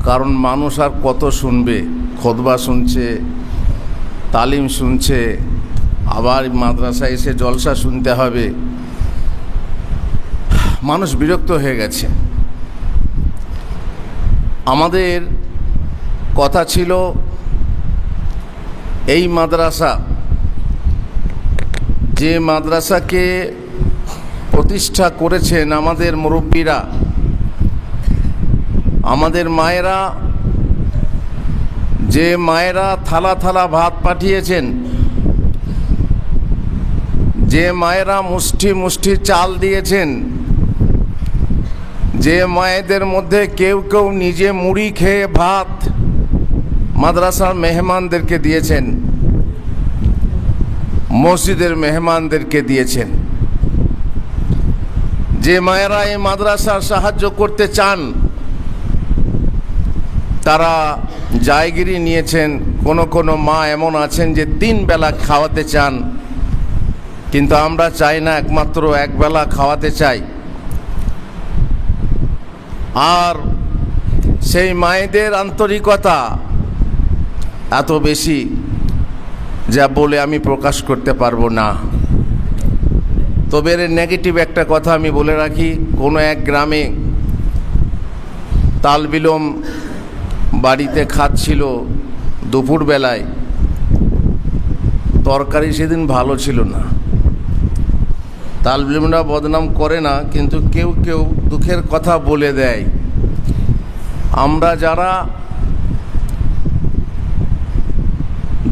কারণ মানুষ আর কত শুনবে, খুতবা শুনছে, তালিম শুনছে, আবার মাদ্রাসায় এসে জলসা শুনতে হবে। মানুষ বিরক্ত হয়ে গেছে। আমাদের কথা ছিল এই মাদ্রাসা, যে মাদ্রাসাকে প্রতিষ্ঠা করেছেন আমাদের মুরব্বীরা, আমাদের মায়েরা, যে মায়েরা থালা থালা ভাত পাঠিয়েছেন, যে মায়েরা মুষ্টি মুষ্টি চাল দিয়েছেন, যে মায়েদের মধ্যে কেউ কেউ নিজে মুড়ি খেয়ে ভাত মাদ্রাসার মেহমানদেরকে দিয়েছেন, মসজিদের মেহমানদেরকে দিয়েছেন, যে মায়েরা এই মাদ্রাসার সাহায্য করতে চান তারা জায়গিরি নিয়েছেন। কোনো মা এমন আছেন যে 3 বেলা খাওয়াতে চান, কিন্তু আমরা চাই না, একমাত্র একবেলা খাওয়াতে চাই। আর সেই মায়েদের আন্তরিকতা এত বেশি যা বলে আমি প্রকাশ করতে পারবো না। তবে এর নেগেটিভ একটা কথা আমি বলে রাখি। কোনো এক গ্রামে তালবিলম বাড়িতে খাচ্ছিল দুপুরবেলায়, তরকারি সেদিন ভালো ছিল না। তালবিলমরা বদনাম করে না, কিন্তু কেউ কেউ দুঃখের কথা বলে দেয়। আমরা যারা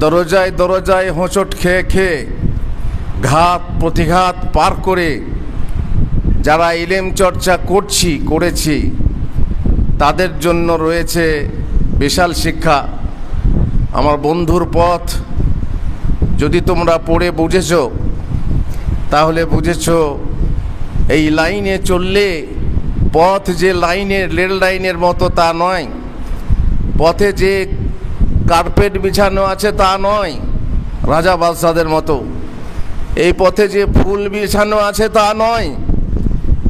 দরজায় দরজায় হোঁচট খেয়ে খেয়ে ঘাত প্রতিঘাত পার করে যারা ইলম চর্চা করেছি, তাদের জন্য রয়েছে বিশাল শিক্ষা। আমার বন্ধুর পথ যদি তোমরা পড়ে বুঝেছ, তাহলে বুঝেছ এই লাইনে চললে পথ যে লাইনের রেল লাইনের মতো তা নয়, পথে যে কার্পেট বিছানো আছে তা নয় রাজা বাদশাদের মতো, এই পথে যে ফুল বিছানো আছে তা নয়,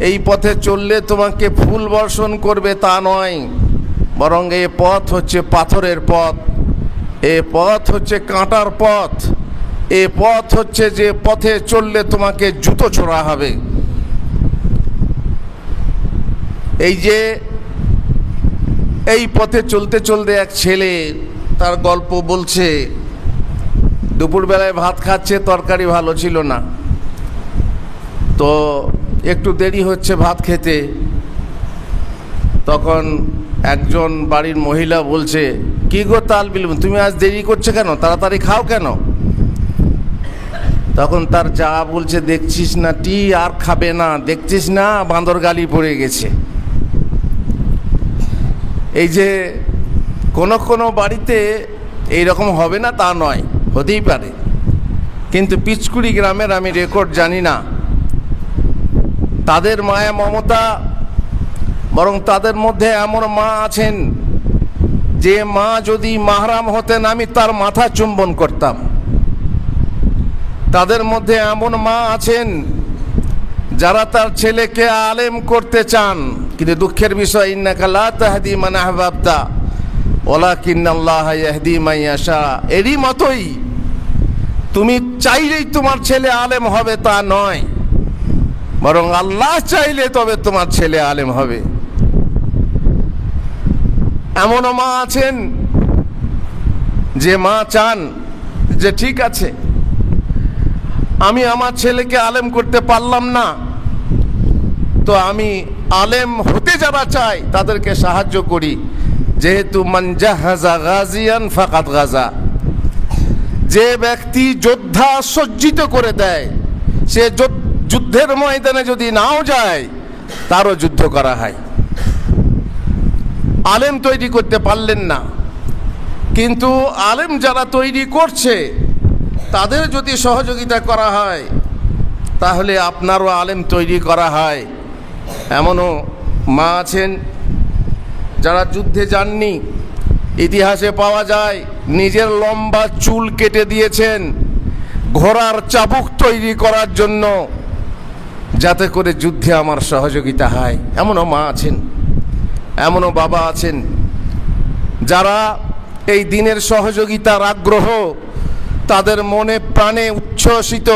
এই পথে চললে তোমাকে ফুল বর্ষণ করবে তা নয়, বরং এই পথ হচ্ছে পাথরের পথ, এ পথ হচ্ছে কাঁটার পথ, এ পথ হচ্ছে যে পথে চললে তোমাকে জুতো ছোড়া হবে। এই যে এই পথে চলতে চলতে এক ছেলে তার গল্প বলছে, দুপুরবেলায় ভাত খাচ্ছে, তরকারি ভালো ছিল না, তো একটু দেরি হচ্ছে ভাত খেতে। তখন একজন বাড়ির মহিলা বলছে, কি গো তালবিলম, তুমি আজ দেরি করছো কেন, তাড়াতাড়ি খাও কেন? তখন তার যা বলছে, দেখছিস না টি আর খাবে না, দেখছিস না বাঁদর গালি পড়ে গেছে। এই যে কোনো বাড়িতে এইরকম হবে না তা নয়, হতেই পারে, কিন্তু পিচকুড়ি গ্রামের আমি রেকর্ড জানি না, তাদের মায়া মমতা, বরং তাদের মধ্যে এমন মা আছেন যে মা যদি মাহরাম হতেন আমি তার মাথা চুম্বন করতাম। তাদের মধ্যে এমন মা আছেন যারা তার ছেলেকে আলেম করতে চান, কিন্তু দুঃখের বিষয়, ইন্নাকা লা তাহদি মান আহবাবতা ওয়ালাকিন্নাল্লাহা ইয়াহদি মান ইয়াশা, এরই মতোই তুমি চাইলেই তোমার ছেলে আলেম হবে তা নয়, বরং আল্লাহ চাইলে তবে তোমার ছেলে আলেম হবে। এমনও মা আছেন যে মা চান যে ঠিক আছে, আমি আমার ছেলেকে আলেম করতে পারলাম না, তো আমি আলেম হতে যারা চাই তাদেরকে সাহায্য করি, যেহেতু মান জাহাজা গাজিয়ান ফাকাদ গাজা, যে ব্যক্তি যোদ্ধা সজ্জিত করে দেয় সে যুদ্ধের ময়দানে যদি নাও যায় তারও যুদ্ধ করা হয়। আলেম তৈরি করতে পারলেন না, কিন্তু আলেম যারা তৈরি করছে তাদের যদি সহযোগিতা করা হয় তাহলে আপনারও আলেম তৈরি করা হয়। এমনও মা আছেন যারা যুদ্ধে যাননি, ইতিহাসে পাওয়া যায় নিজের লম্বা চুল কেটে দিয়েছেন ঘোড়ার চাবুক তৈরি করার জন্য, যাতে করে যুদ্ধে আমার সহযোগিতা হয়। এমনও মা আছেন, এমনও বাবা আছেন যারা এই দিনের সহযোগিতার আগ্রহ, তাদের মনে প্রাণে উচ্ছ্বসিত,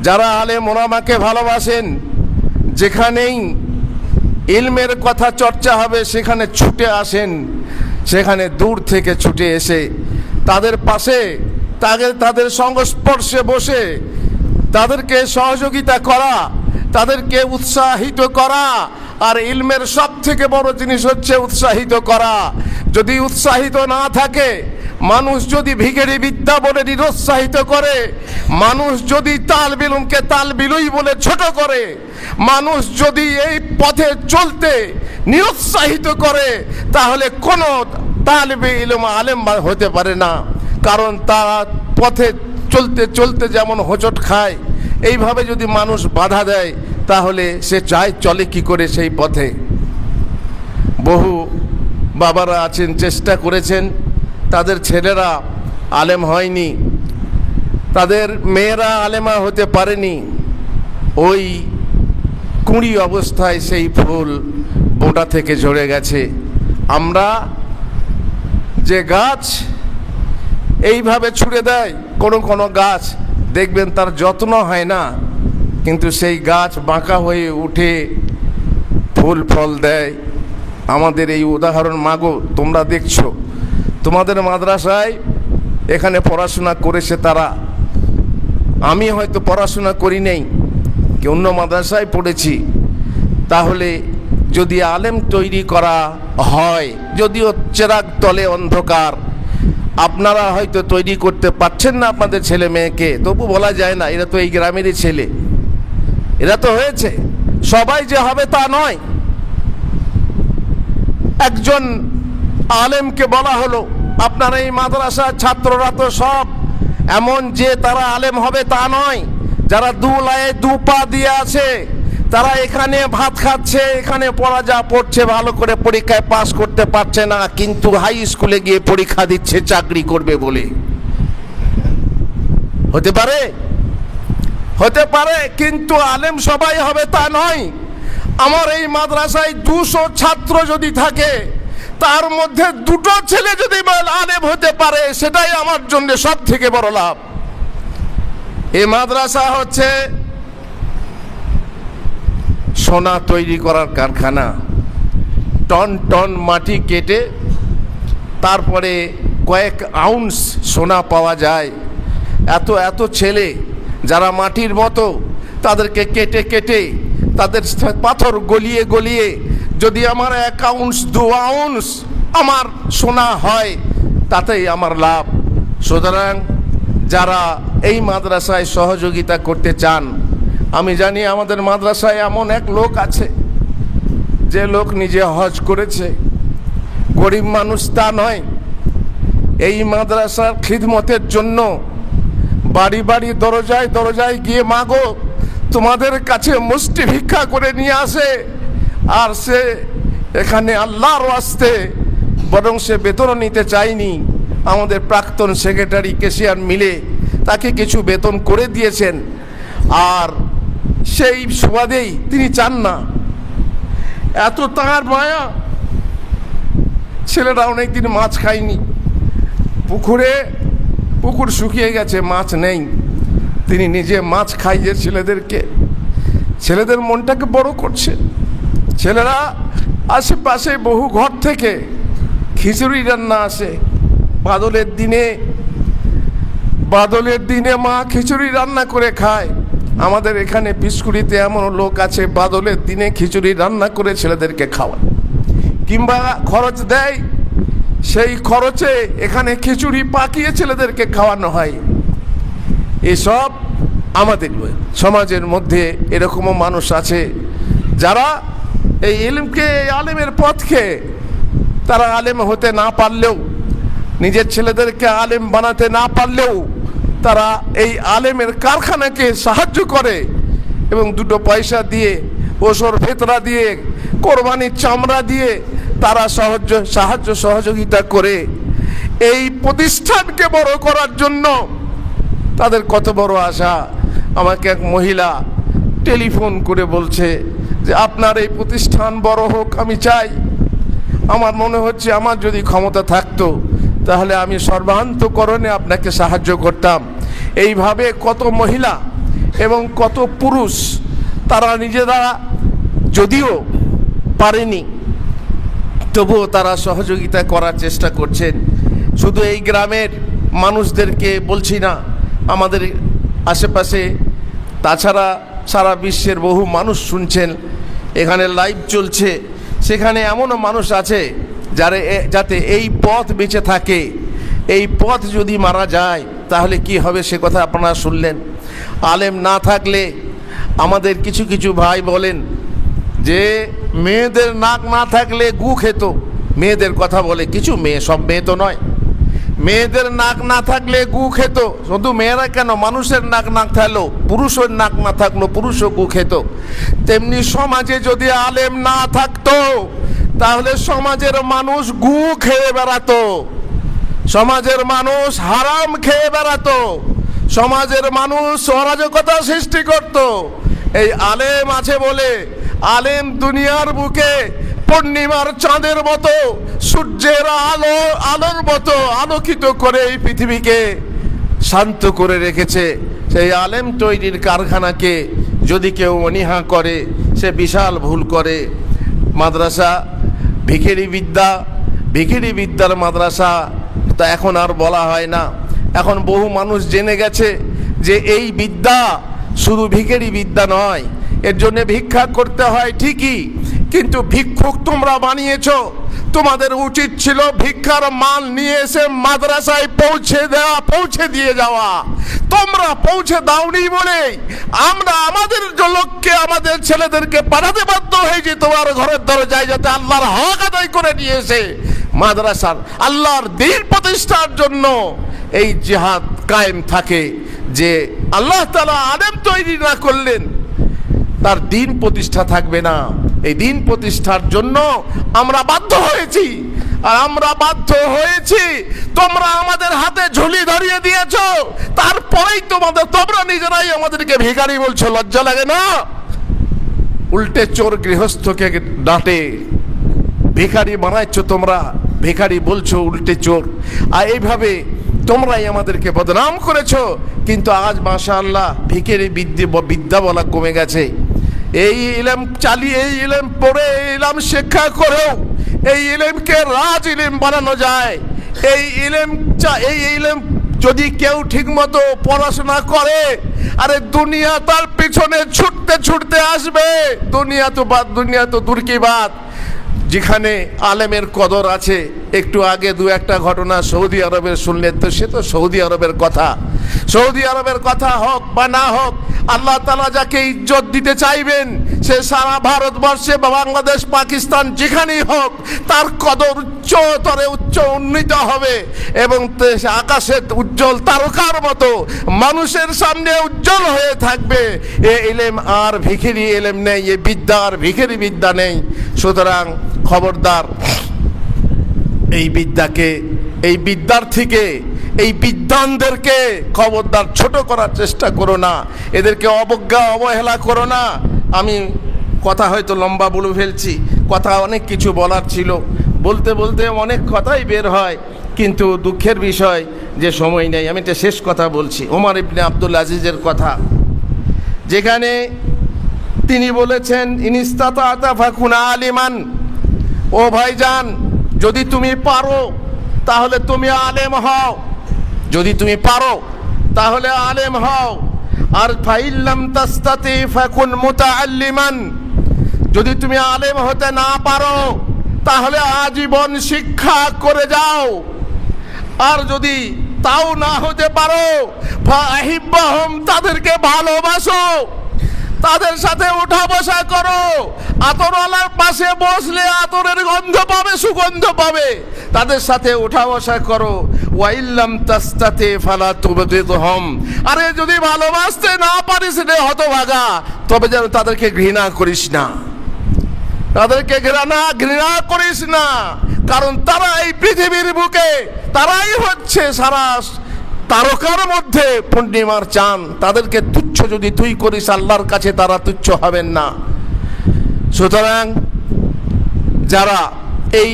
যারা আলেম ওলামাকে ভালোবাসেন, যেখানেই ইলমের কথা চর্চা হবে সেখানে ছুটে আসেন, সেখানে দূর থেকে ছুটে এসে তাদের পাশে তাদের সংস্পর্শে বসে তাদেরকে সহযোগিতা করা, তাদেরকে উৎসাহিত করা। আর ইলমের সব থেকে বড় জিনিস হচ্ছে উৎসাহিত করা। যদি উৎসাহিত না থাকে, মানুষ যদি ভিখারি বিদ্যা বলে নিরুৎসাহিত করে, মানুষ যদি তালবে ইলমকে তালবিলুই বলে ছোট করে, মানুষ যদি এই পথে চলতে নিরুৎসাহিত করে, তাহলে কোনো তালবে ইলম আলেম হতে পারে না। কারণ তারা পথে চলতে চলতে যেমন হোঁচট খায়, এইভাবে যদি মানুষ বাধা দেয় তাহলে সে চলে কি করে সেই পথে। বহু বাবারা আছেন, চেষ্টা করেছেন, তাদের ছেলেরা আলেম হয়নি, তাদের মেয়েরা আলেমা হতে পারেনি, ওই কুঁড়ি অবস্থায় সেই ফুল বোঁটা থেকে ঝরে গেছে। আমরা যে গাছ এইভাবে ছুঁড়ে দেয়, কোনো গাছ দেখবেন তার যত্ন হয় না, কিন্তু সেই গাছ বাঁকা হয়ে উঠে ফুল ফল দেয়। আমাদের এই উদাহরণ মাগো তোমরা দেখছো, তোমাদের মাদ্রাসায় এখানে পড়াশোনা করেছে তারা, আমি হয়তো পড়াশোনা করি নেই, কি অন্য মাদ্রাসায় পড়েছি। তাহলে যদি আলেম তৈরি করা হয়, যদিও চেরাগ তলে অন্ধকার, আপনারা হয়তো তৈরি করতে পারছেন না আপনাদের ছেলে মেয়েকে, তবু বলা যায় না এরা তো এই গ্রামেরই ছেলে, এরা তো হয়েছে। সবাই যে হবে তা নয়। একজন আলেমকে বলা হলো, আপনার এই মাদ্রাসার ছাত্ররা তো সব এমন যে তারা আলেম হবে তা নয়। যারা দু লায়ে দু পা দিয়ে আছে, তারা এখানে ভাত খাচ্ছে, এখানে পড়ছে, ভালো করে পরীক্ষায় পাস করতে পারছে না, কিন্তু হাই স্কুলে গিয়ে পরীক্ষা দিচ্ছে চাকরি করবে বলে। হতে পারে, হতে পারে, কিন্তু আলেম সবাই হবে তা নয়। আমার এই মাদ্রাসায় 200 ছাত্র যদি থাকে, তার মধ্যে 2টো ছেলে যদি আলেম হতে পারে, সেটাই আমার জন্য সব থেকে বড় লাভ। এই মাদ্রাসা হচ্ছে সোনা তৈরি করার কারখানা। টন টন মাটি কেটে তারপরে কয়েক আউন্স সোনা পাওয়া যায়। এত এত ছেলে যারা মাটির মতো, তাদেরকে কেটে কেটে তাদের পাথর গলিয়ে গলিয়ে যদি আমার 1 আউন্স 2 আউন্স আমার সোনা হয়, তাতেই আমার লাভ। সুতরাং যারা এই মাদ্রাসায় সহযোগিতা করতে চান, আমি জানি আমাদের মাদ্রাসায় এমন এক লোক আছে, যে লোক নিজে হজ করেছে, গরিব মানুষ তা নয়। এই মাদ্রাসার খিদমতের জন্য বাড়ি বাড়ি দরজায় দরজায় গিয়ে মাগো তোমাদের কাছে মুষ্টি ভিক্ষা করে নিয়ে আসে। আর সে এখানে আল্লাহর ওয়াস্তে, বরং সে বেতনও নিতে চায়নি। আমাদের প্রাক্তন সেক্রেটারি কেশিয়ার মিলে তাকে কিছু বেতন করে দিয়েছেন, আর সেই সুবাদেই তিনি চান না। এত তাঁর মায়া। ছেলেরা অনেকদিন মাছ খায়নি, পুকুর শুকিয়ে গেছে, মাছ নেই। তিনি নিজে মাছ খাইয়ে ছেলেদেরকে, ছেলেদের মনটাকে বড় করছে। ছেলেরা আশেপাশে বহু ঘর থেকে খিচুড়ি রান্না আসে। বাদলের দিনে মা খিচুড়ি রান্না করে খায়। আমাদের এখানে বিস্কুড়িতে এমন লোক আছে, বাদলের দিনে খিচুড়ি রান্না করে ছেলেদেরকে খাওয়ায়, কিংবা খরচ দেয়, সেই খরচে এখানে খিচুড়ি পাকিয়ে ছেলেদেরকে খাওয়ানো হয়। এসব আমাদের সমাজের মধ্যে এরকমও মানুষ আছে যারা এই ইলমকে, এই আলেমের পথকে, তারা আলেম হতে না পারলেও, নিজের ছেলেদেরকে আলেম বানাতে না পারলেও, তারা এই আলেমের কারখানাকে সাহায্য করে এবং 2 পয়সা দিয়ে, ওসর ফেতরা দিয়ে, কোরবানির চামড়া দিয়ে তারা সাহায্য সহযোগিতা করে এই প্রতিষ্ঠানকে বড় করার জন্য। তাদের কত বড় আশা। আমাকে এক মহিলা টেলিফোন করে বলছে যে আপনার এই প্রতিষ্ঠান বড় হোক, আমি চাই। আমার মনে হচ্ছে আমার যদি ক্ষমতা থাকতো তাহলে আমি সর্বান্তকরণে আপনাকে সাহায্য করতাম। এইভাবে কত মহিলা এবং কত পুরুষ তারা নিজেরা যদিও পারেনি তবুও তারা সহযোগিতা করার চেষ্টা করছেন। শুধু এই গ্রামের মানুষদেরকে বলছি না, আমাদের আশেপাশে তাছাড়া সারা বিশ্বের বহু মানুষ শুনছেন, এখানে লাইভ চলছে, সেখানে এমনও মানুষ আছে যাতে এই পথ বেঁচে থাকে। এই পথ যদি মারা যায় তাহলে কি হবে সে কথা আপনারা শুনলেন। আলেম না থাকলে আমাদের কিছু কিছু ভাই বলেন যে মেয়েদের নাক না থাকলে গু খেত, মেয়েদের কথা বলে কিছু মেয়ে, সব মেয়ে তো নয়, মেয়েদের নাক না থাকলে গু খেত। শুধু মেয়েরা কেন, মানুষের নাক না থাকলো, পুরুষের নাক না থাকলো পুরুষও গু খেত। তেমনি সমাজে যদি আলেম না থাকতো তাহলে সমাজের মানুষ গু খেয়ে বেড়াতো, সমাজের মানুষ হারাম খেয়ে বেড়াতো, সমাজের মানুষ অরাজকতা সৃষ্টি করত। এই আলেম আছে বলে, আলেম দুনিয়ার বুকে পূর্ণিমার চাঁদের মতো, সূর্যের আলোর মতো আলোকিত করে এই পৃথিবীকে শান্ত করে রেখেছে। সেই আলেম তৈরির কারখানাকে যদি কেউ অনীহা করে সে বিশাল ভুল করে। মাদ্রাসা ভিখিরি বিদ্যার মাদ্রাসা তা এখন আর বলা হয় না। এখন বহু মানুষ জেনে গেছে যে এই বিদ্যা শুধু ভিখিরি বিদ্যা নয়, এর জন্য ভিক্ষা করতে হয় ঠিকই, কিন্তু ভিক্ষুক তোমরা বানিয়েছ। তোমাদের উচিত ছিল ভিক্ষার মাল নিয়ে এসে মাদ্রাসায় পৌঁছে দিয়ে যাওয়া। তোমরা পৌঁছে দাওনি বলে আমরা আমাদের লোককে, আমাদের ছেলেদেরকে পাঠাতে বাধ্য হয়েছি তোমার ঘরের দরজায়, যাতে আল্লাহর হক আদায় করে নিয়ে এসে মাদ্রাসার আল্লাহর দ্বীন প্রতিষ্ঠার জন্য এই জিহাদ কায়েম থাকে। যে আল্লাহ তাআলা আলেম তৈরি না করলেন তার দ্বীন প্রতিষ্ঠা থাকবে না। এই দ্বীন প্রতিষ্ঠার জন্য আমরা বাধ্য হয়েছি, আর আমরা বাধ্য হয়েছি। তোমরা আমাদের হাতে ঝুলি ধরিয়ে দিয়েছো, তারপরেই তোমরা নিজেরাই আমাদেরকে ভিখারি বলছো। লজ্জা লাগে না? উল্টে চোর গৃহস্থকে ডাঁটে, ভিখারি বানাচ্ছ তোমরা, ভিখারি বলছো উল্টে চোর। আর এইভাবে তোমরাই আমাদেরকে বদনাম করেছো। কিন্তু আজ মাশাআল্লাহ ভিখারি বিদ্যা বলা কমে গেছে। এই ইলম চালিয়ে, এই ইলম পড়ে, এই ইলম শিক্ষা করেও এই ইলমকে রাজ ইলম বানানো যায়। এই ইলম যদি কেউ ঠিক মতো পড়াশোনা করে, আরে দুনিয়া তার পিছনে ছুটতে ছুটতে আসবে। দুনিয়া তো দূর কি বাত, যেখানে আলেমের কদর আছে। একটু আগে দু একটা ঘটনা সৌদি আরবের শুনলেন, তো সে তো সৌদি আরবের কথা। সৌদি আরবের কথা হোক বা না হোক, আল্লাহ তাআলা যাকে ইজ্জত দিতে চাইবেন সে সারা ভারতবর্ষে বা বাংলাদেশ, পাকিস্তান যেখানেই হোক তার কদর উচ্চ উন্নীত হবে এবং আকাশে উজ্জ্বল তারকার মতো মানুষের সামনে উজ্জ্বল হয়ে থাকবে। এ ইলম আর ভিখিরি ইলম নেই, এ বিদ্যা আর ভিখিরি বিদ্যা নেই। সুতরাং খবরদার, এই বিদ্যাকে, এই বিদ্যার্থীকে, এই বিদ্বানদেরকে খবরদার ছোট করার চেষ্টা করো না, এদেরকে অবহেলা করো না। আমি কথা হয়তো লম্বা বলে ফেলছি, কথা অনেক কিছু বলার ছিল, বলতে বলতে অনেক কথাই বের হয়, কিন্তু দুঃখের বিষয় যে সময় নেই। আমি একটা শেষ কথা বলছি, ওমর ইবনে আব্দুল আজিজের কথা, যেখানে তিনি বলেছেন ইনিস্তাতা ফাকুন আলিমান, ও ভাইজান যদি তুমি পারো তাহলে তুমি আলেম হও, যদি তুমি পারো তাহলে আলেম হও। আর ফাইল্লাম তাস্তাতি ফাকুন মুতাআল্লিমান, যদি তুমি আলেম হতে না পারো তাহলে আজীবন শিক্ষা করে যাও। আর যদি তাও না হতে পারো ফাহিব্বাহুম, তাদেরকে ভালোবাসো, তাদের সাথে উঠা বসা করো। আতরওয়ালার পাশে বসলে আতরের গন্ধ পাবে, সুগন্ধ পাবে, তাদের সাথে উঠা বসা করো। ওয়াইল্লাম তাস্তাতি ফালা তুবগিদহুম, আরে যদি ভালোবাসতে না পারিস রে হতভাগা, তবে যেন তাদেরকে ঘৃণা করিস না, তাদেরকে ঘৃণা করিস না। কারণ তারা এই পৃথিবীর বুকে, তারাই হচ্ছে সারা তারকার মধ্যে পূর্ণিমার চাঁদ। তাদেরকে তুচ্ছ যদি তুই করিস, আল্লাহর কাছে তারা তুচ্ছ হবেন না। সুতরাং যারা এই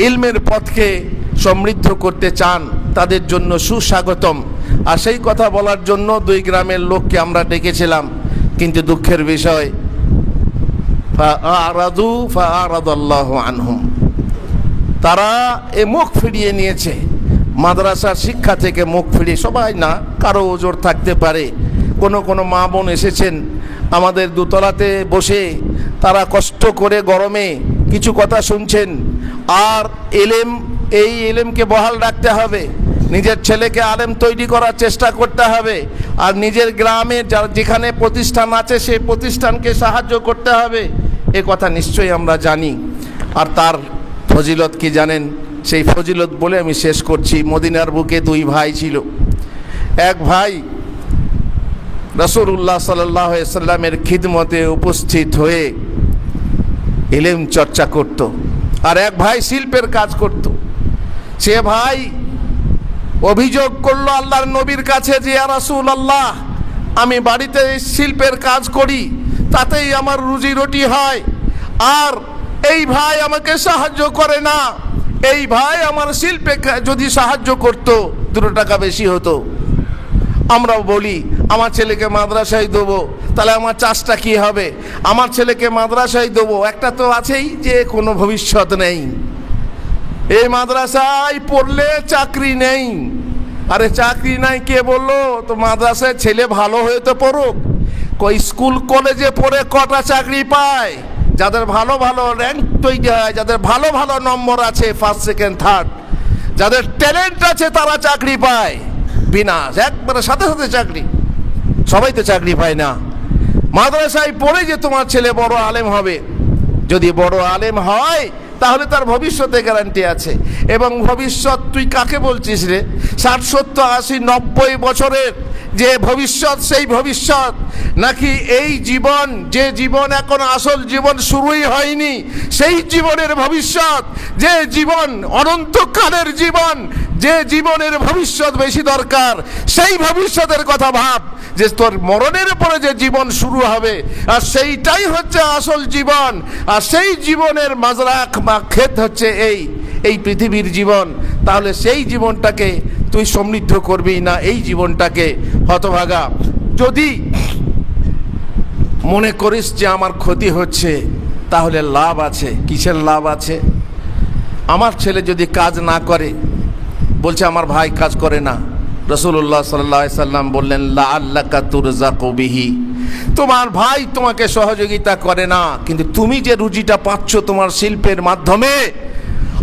ইলমের পথকে সমৃদ্ধ করতে চান তাদের জন্য সুস্বাগতম। আর সেই কথা বলার জন্য দুই গ্রামের লোককে আমরা ডেকেছিলাম, কিন্তু দুঃখের বিষয় ফাআরাদাল্লাহু আনহুম, তারা মুখ ফিরিয়ে নিয়েছে। মাদ্রাসার শিক্ষা থেকে মুখ ফিরিয়ে, সবাই না, কারো ওজোর থাকতে পারে। কোনো মা বোন এসেছেন আমাদের দোতলাতে বসে, তারা কষ্ট করে গরমে কিছু কথা শুনছেন। আর এই এলেমকে বহাল রাখতে হবে, নিজের ছেলেকে আলেম তৈরি করার চেষ্টা করতে হবে, আর নিজের গ্রামে যেখানে প্রতিষ্ঠান আছে সেই প্রতিষ্ঠানকে সাহায্য করতে হবে। এ কথা নিশ্চয়ই আমরা জানি। আর তার ফজিলত কি জানেন? সেই ফজিলত বলে আমি শেষ করছি। মদিনার বুকে দুই ভাই ছিল। এক ভাই রাসূলুল্লাহ সাল্লাল্লাহু আলাইহি সাল্লামের খিদমতে উপস্থিত হয়ে ইলম চর্চা করত, আর এক ভাই শিল্পের কাজ করত। সে ভাই অভিযোগ করলো আল্লাহর নবীর কাছে যে, ইয়া রাসূলুল্লাহ, আমি বাড়িতে শিল্পের কাজ করি, তাতেই আমার রুজি রুটি হয়, আর এই ভাই আমাকে সাহায্য করে না। এই ভাই আমার শিল্পে যদি সাহায্য করত 2 টাকা বেশি হতো। আমরাও বলি আমার ছেলেকে মাদ্রাসায় দেবো, তাহলে আমার চাষটা কি হবে? আমার ছেলেকে মাদ্রাসায় দেবো, একটা তো আছেই যে কোনো ভবিষ্যৎ নেই, এই মাদ্রাসায় পড়লে চাকরি নেই। আরে চাকরি নাই কে বললো? তো মাদ্রাসায় ছেলে ভালো হয়ে তো পড়ুক। কই স্কুল কলেজে পড়ে কটা চাকরি পায়? যাদের ভালো ভালো র্যাঙ্ক তৈরি হয়, যাদের ভালো ভালো নম্বর আছে, 1st 2nd 3rd, যাদের ট্যালেন্ট আছে, তারা চাকরি পায়। বিনা একবারে সাথে সাথে চাকরি, সবাই তো চাকরি পায় না। মাদ্রাসায় পড়ে যে তোমার ছেলে বড় আলেম হবে, যদি বড় আলেম হয় তাহলে তার ভবিষ্যতে গ্যারান্টি আছে। এবং ভবিষ্যৎ তুই কাকে বলছিস রে? 60 70 80 90 বছরের যে ভবিষ্যৎ, সেই ভবিষ্যৎ নাকি এই জীবন, যে জীবন এখন আসল জীবন শুরুই হয়নি, সেই জীবনের ভবিষ্যৎ, যে জীবন অনন্তকালের জীবন, যে জীবনের ভবিষ্যৎ বেশি দরকার, সেই ভবিষ্যতের কথা ভাব। যে তোর মরণের পরে যে জীবন শুরু হবে, আর সেইটাই হচ্ছে আসল জীবন। আর সেই জীবনের মাজরা বা ক্ষেত হচ্ছে এই পৃথিবীর জীবন। তাহলে সেই জীবনটাকে তুই সমৃদ্ধ করবি না, এই জীবনটাকে? হতভাগা, যদি মনে করিস যে আমার ক্ষতি হচ্ছে, তাহলে লাভ আছে। কিসের লাভ আছে? আমার ছেলে যদি কাজ না করে, বলছে আমার ভাই কাজ করে না, রাসূলুল্লাহ সাল্লাল্লাহু আলাইহি সাল্লাম বললেন, লাআল্লাকা তুরযাকু বিহি, তোমার ভাই তোমাকে সহযোগিতা করে না, কিন্তু তুমি যে রুজিটা পাচ্ছ তোমার শিল্পের মাধ্যমে,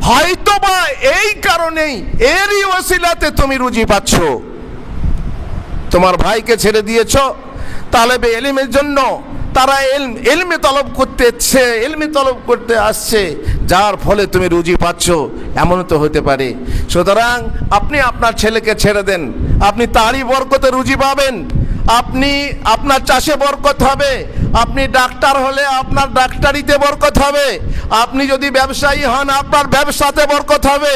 হয়তোবা এই কারণেই, এরই ওসিলাতে তুমি রুজি পাচ্ছ। তোমার ভাইকে ছেড়ে দিয়েছ তালেবে ইলমের জন্য, তারা ইলমে তলব করতে আসছে, যার ফলে তুমি রুজি পাচ্ছ, এমন তো হতে পারে। সুতরাং আপনি আপনার ছেলেকে ছেড়ে দেন, আপনি তারই বরকতে রুজি পাবেন, আপনার চাষে বরকত হবে, আপনি ডাক্তার হলে আপনার ডাক্তারিতে বরকত হবে, আপনি যদি ব্যবসায়ী হন আপনার ব্যবসাতে বরকত হবে,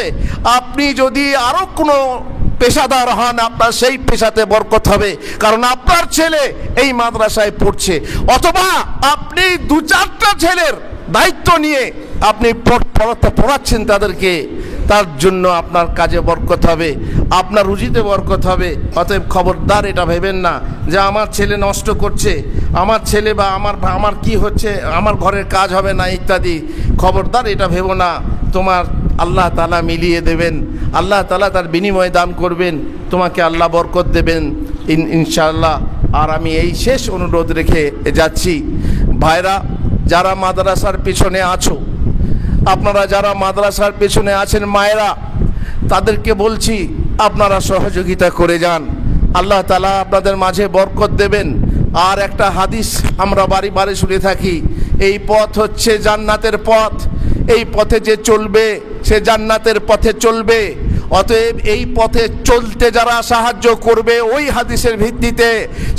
আপনি যদি আরো কোনো পেশাদার হন আপনার সেই পেশাতে বরকত হবে, কারণ আপনার ছেলে এই মাদ্রাসায় পড়ছে। অথবা আপনি 2-4টা ছেলের দায়িত্ব নিয়ে আপনি পড়াচ্ছেন তাদেরকে, তার জন্য আপনার কাজে বরকত হবে, আপনার রুজিতে বরকত হবে। অতএব খবরদার এটা ভেবেন না যে আমার ছেলে নষ্ট করছে, আমার ছেলে বা আমার কি হচ্ছে, আমার ঘরের কাজ হবে না ইত্যাদি। খবরদার এটা ভেবো না। তোমার আল্লাহ তাআলা মিলিয়ে দেবেন, আল্লাহ তাআলা তার বিনিময়ে দান করবেন, তোমাকে আল্লাহ বরকত দেবেন ইনশাআল্লাহ। আর আমি এই শেষ অনুরোধ রেখে যাচ্ছি, ভাইরা যারা মাদ্রাসার পিছনে আছো, আপনারা যারা মাদ্রাসার পেছনে আছেন, মায়েরা, তাদেরকে বলছি আপনারা সহযোগিতা করে যান, আল্লাহ তাআলা আপনাদের মাঝে বরকত দেবেন। আর একটা হাদিস আমরা বাড়ি বাড়ি শুনে থাকি, এই পথ হচ্ছে জান্নাতের পথ, এই পথে যে চলবে সে জান্নাতের পথে চলবে। অতএব এই পথে চলতে যারা সাহায্য করবে ওই হাদিসের ভিত্তিতে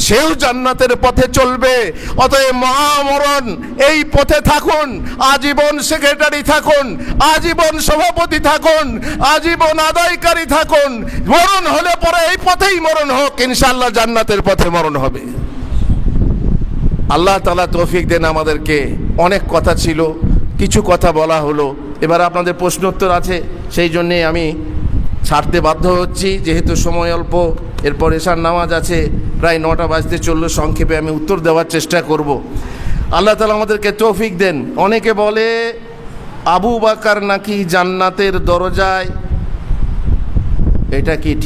সেও জান্নাতের পথে চলবে। অতএব মহামরণ এই পথে থাকুন, আজীবন সেক্রেটারি থাকুন, আজীবন সভাপতি থাকুন, আজীবন আদায়কারী থাকুন, মরণ হলে পরে এই পথেই মরণ হোক, ইনশাআল্লাহ জান্নাতের পথে মরণ হবে। আল্লাহ তাআলা তৌফিক দেন আমাদেরকে। অনেক কথা ছিল, কিছু কথা বলা হলো। এবার আপনাদের প্রশ্নোত্তর আছে, সেই জন্যে আমি ছাড়তে বাধ্য হচ্ছি, যেহেতু সময় অল্প, এরপর এশার নামাজ আছে, প্রায় 9টা বাজতে চললো। সংক্ষেপে আমি উত্তর দেওয়ার চেষ্টা করব। আল্লাহ তাআলা আমাদেরকে তৌফিক দেন। অনেকে বলে আবু বকর নাকি জান্নাতের দরজায়, এটা কি ঠিক?